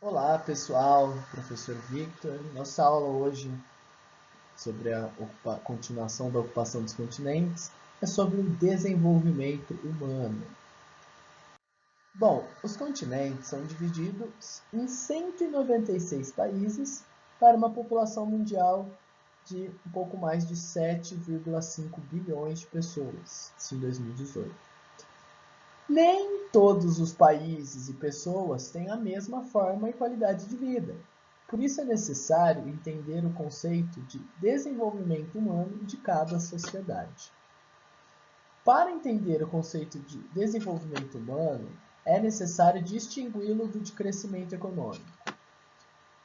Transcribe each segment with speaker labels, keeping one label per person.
Speaker 1: Olá pessoal, professor Victor. Nossa aula hoje sobre a continuação da ocupação dos continentes é sobre o desenvolvimento humano. Bom, os continentes são divididos em 196 países para uma população mundial de um pouco mais de 7,5 bilhões de pessoas, isso em 2018. Nem todos os países e pessoas têm a mesma forma e qualidade de vida. Por isso é necessário entender o conceito de desenvolvimento humano de cada sociedade. Para entender o conceito de desenvolvimento humano, é necessário distingui-lo do de crescimento econômico.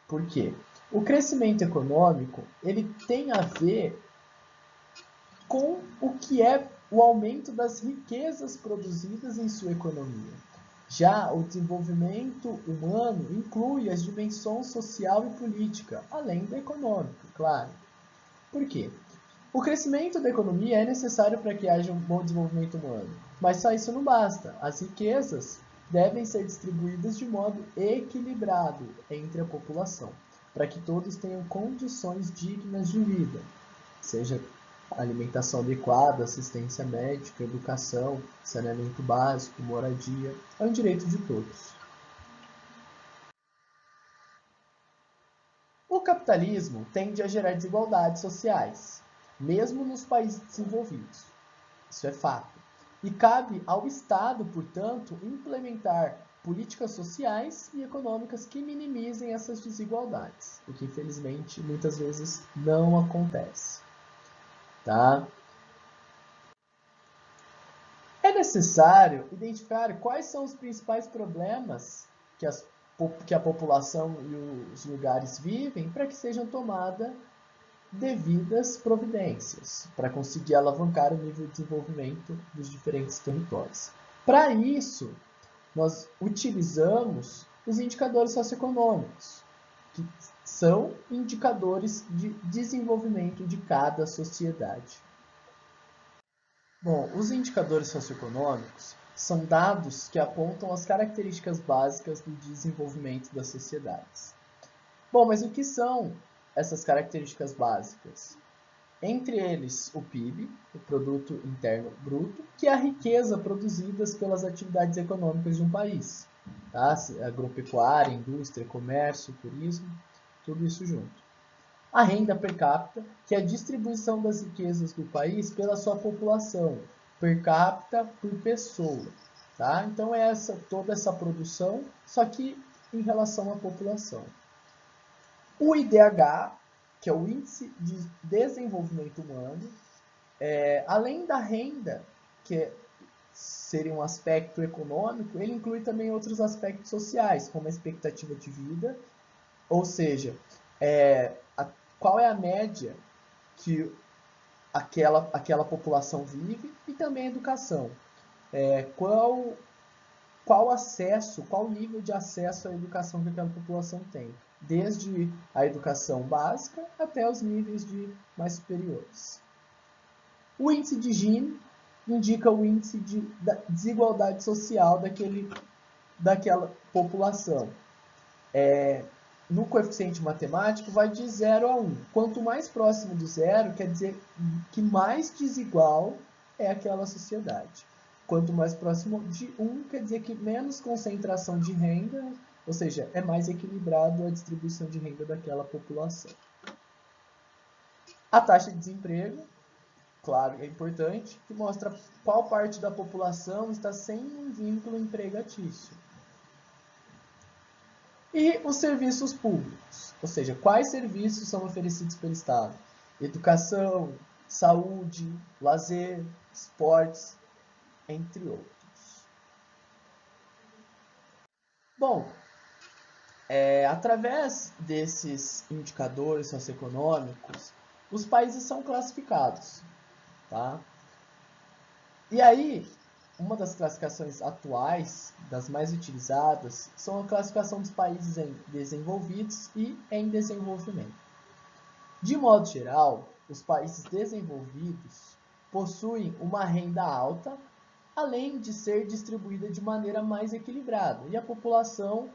Speaker 1: Por quê? O crescimento econômico ele tem a ver com o que é o aumento das riquezas produzidas em sua economia. Já o desenvolvimento humano inclui as dimensões social e política, além da econômica, claro. Por quê? O crescimento da economia é necessário para que haja um bom desenvolvimento humano, mas só isso não basta. As riquezas devem ser distribuídas de modo equilibrado entre a população, para que todos tenham condições dignas de vida, seja alimentação adequada, assistência médica, educação, saneamento básico, moradia, é um direito de todos. O capitalismo tende a gerar desigualdades sociais, mesmo nos países desenvolvidos. Isso é fato. E cabe ao Estado, portanto, implementar políticas sociais e econômicas que minimizem essas desigualdades, o que infelizmente muitas vezes não acontece. Tá? É necessário identificar quais são os principais problemas que a população e os lugares vivem para que sejam tomadas devidas providências, para conseguir alavancar o nível de desenvolvimento dos diferentes territórios. Para isso, nós utilizamos os indicadores socioeconômicos, que são indicadores de desenvolvimento de cada sociedade. Bom, os indicadores socioeconômicos são dados que apontam as características básicas do desenvolvimento das sociedades. Bom, mas o que são essas características básicas? Entre eles, o PIB, o Produto Interno Bruto, que é a riqueza produzida pelas atividades econômicas de um país. Tá? Agropecuária, indústria, comércio, turismo, tudo isso junto. A renda per capita, que é a distribuição das riquezas do país pela sua população, per capita por pessoa. Tá? Então é toda essa produção, só que em relação à população. O IDH, que é o Índice de Desenvolvimento Humano, além da renda, que seria um aspecto econômico, ele inclui também outros aspectos sociais, como a expectativa de vida, ou seja, qual é a média que aquela população vive, e também a educação. Qual acesso, qual nível de acesso à educação que aquela população tem, desde a educação básica até os níveis mais superiores. O índice de Gini indica o índice de desigualdade social daquela população. No coeficiente matemático vai de 0 a 1. Quanto mais próximo do zero, quer dizer que mais desigual é aquela sociedade. Quanto mais próximo de 1, quer dizer que menos concentração de renda, ou seja, é mais equilibrado a distribuição de renda daquela população. A taxa de desemprego, claro, é importante, que mostra qual parte da população está sem um vínculo empregatício. E os serviços públicos, ou seja, quais serviços são oferecidos pelo Estado? Educação, saúde, lazer, esportes, entre outros. Bom, através desses indicadores socioeconômicos, os países são classificados. Tá? E aí, uma das classificações atuais, das mais utilizadas, são a classificação dos países em desenvolvidos e em desenvolvimento. De modo geral, os países desenvolvidos possuem uma renda alta, além de ser distribuída de maneira mais equilibrada, e a população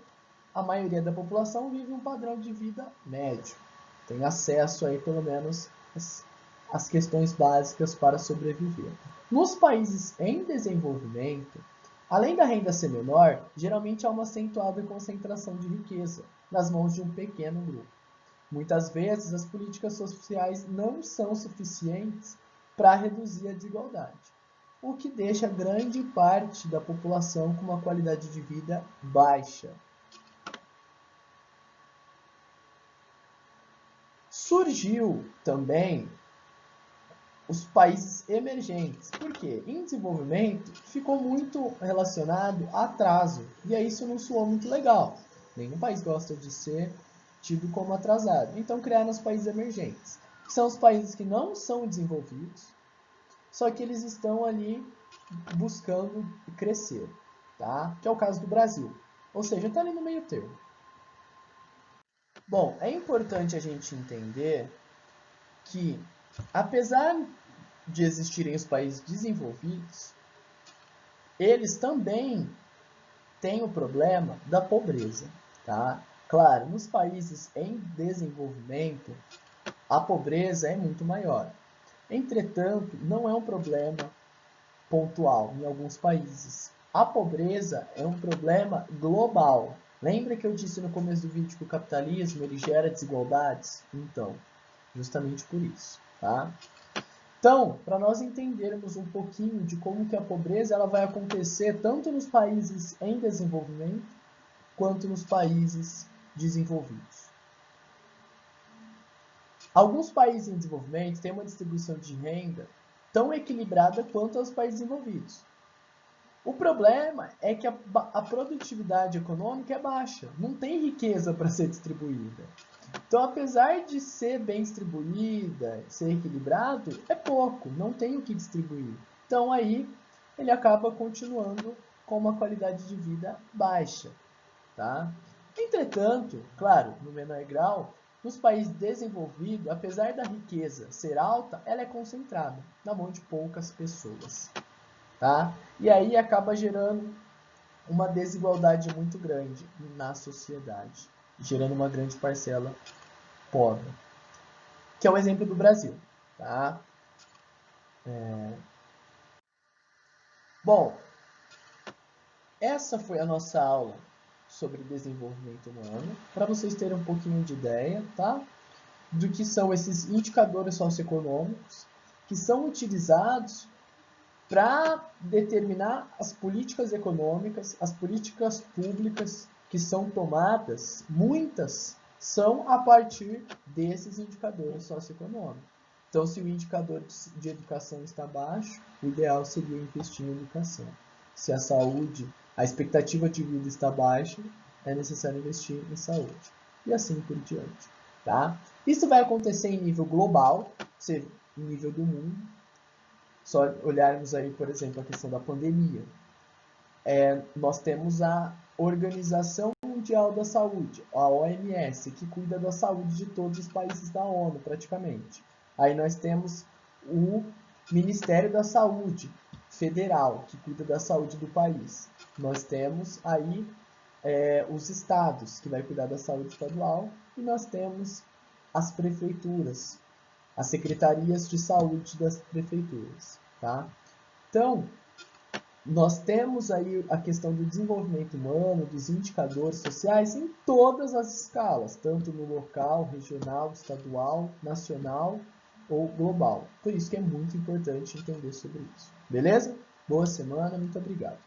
Speaker 1: a maioria da população vive um padrão de vida médio. Tem acesso aí, pelo menos, às questões básicas para sobreviver. Nos países em desenvolvimento, além da renda ser menor, geralmente há uma acentuada concentração de riqueza nas mãos de um pequeno grupo. Muitas vezes, as políticas sociais não são suficientes para reduzir a desigualdade, o que deixa grande parte da população com uma qualidade de vida baixa. Surgiu também os países emergentes. Por quê? Em desenvolvimento ficou muito relacionado a atraso, e aí isso não soou muito legal. Nenhum país gosta de ser tido como atrasado. Então criaram os países emergentes, que são os países que não são desenvolvidos, só que eles estão ali buscando crescer, tá? Que é o caso do Brasil. Ou seja, está ali no meio termo. Bom, é importante a gente entender que, apesar de existirem os países desenvolvidos, eles também têm o problema da pobreza, tá? Claro, nos países em desenvolvimento, a pobreza é muito maior. Entretanto, não é um problema pontual em alguns países. A pobreza é um problema global. Lembra que eu disse no começo do vídeo que o capitalismo ele gera desigualdades? Então, justamente por isso, tá? Então, para nós entendermos um pouquinho de como que a pobreza ela vai acontecer tanto nos países em desenvolvimento quanto nos países desenvolvidos. Alguns países em desenvolvimento têm uma distribuição de renda tão equilibrada quanto os países desenvolvidos. O problema é que a produtividade econômica é baixa, não tem riqueza para ser distribuída. Então, apesar de ser bem distribuída, ser equilibrado, é pouco, não tem o que distribuir. Então, aí, ele acaba continuando com uma qualidade de vida baixa, tá? Entretanto, claro, no menor grau, nos países desenvolvidos, apesar da riqueza ser alta, ela é concentrada na mão de poucas pessoas, tá? E aí acaba gerando uma desigualdade muito grande na sociedade, gerando uma grande parcela pobre, que é o exemplo do Brasil, tá? Bom, essa foi a nossa aula sobre desenvolvimento humano, para vocês terem um pouquinho de ideia, tá? Do que são esses indicadores socioeconômicos que são utilizados para determinar as políticas econômicas, as políticas públicas que são tomadas, muitas são a partir desses indicadores socioeconômicos. Então, se o indicador de educação está baixo, o ideal seria investir em educação. Se a saúde, a expectativa de vida está baixa, é necessário investir em saúde. E assim por diante, tá? Isso vai acontecer em nível global, em nível do mundo. Só olharmos aí, por exemplo, a questão da pandemia. Nós temos a Organização Mundial da Saúde, a OMS, que cuida da saúde de todos os países da ONU, praticamente. Aí nós temos o Ministério da Saúde Federal, que cuida da saúde do país. Nós temos aí os estados, que vai cuidar da saúde estadual, e nós temos as prefeituras, as secretarias de saúde das prefeituras, tá? Então, nós temos aí a questão do desenvolvimento humano, dos indicadores sociais em todas as escalas, tanto no local, regional, estadual, nacional ou global. Por isso que é muito importante entender sobre isso. Beleza? Boa semana, muito obrigado.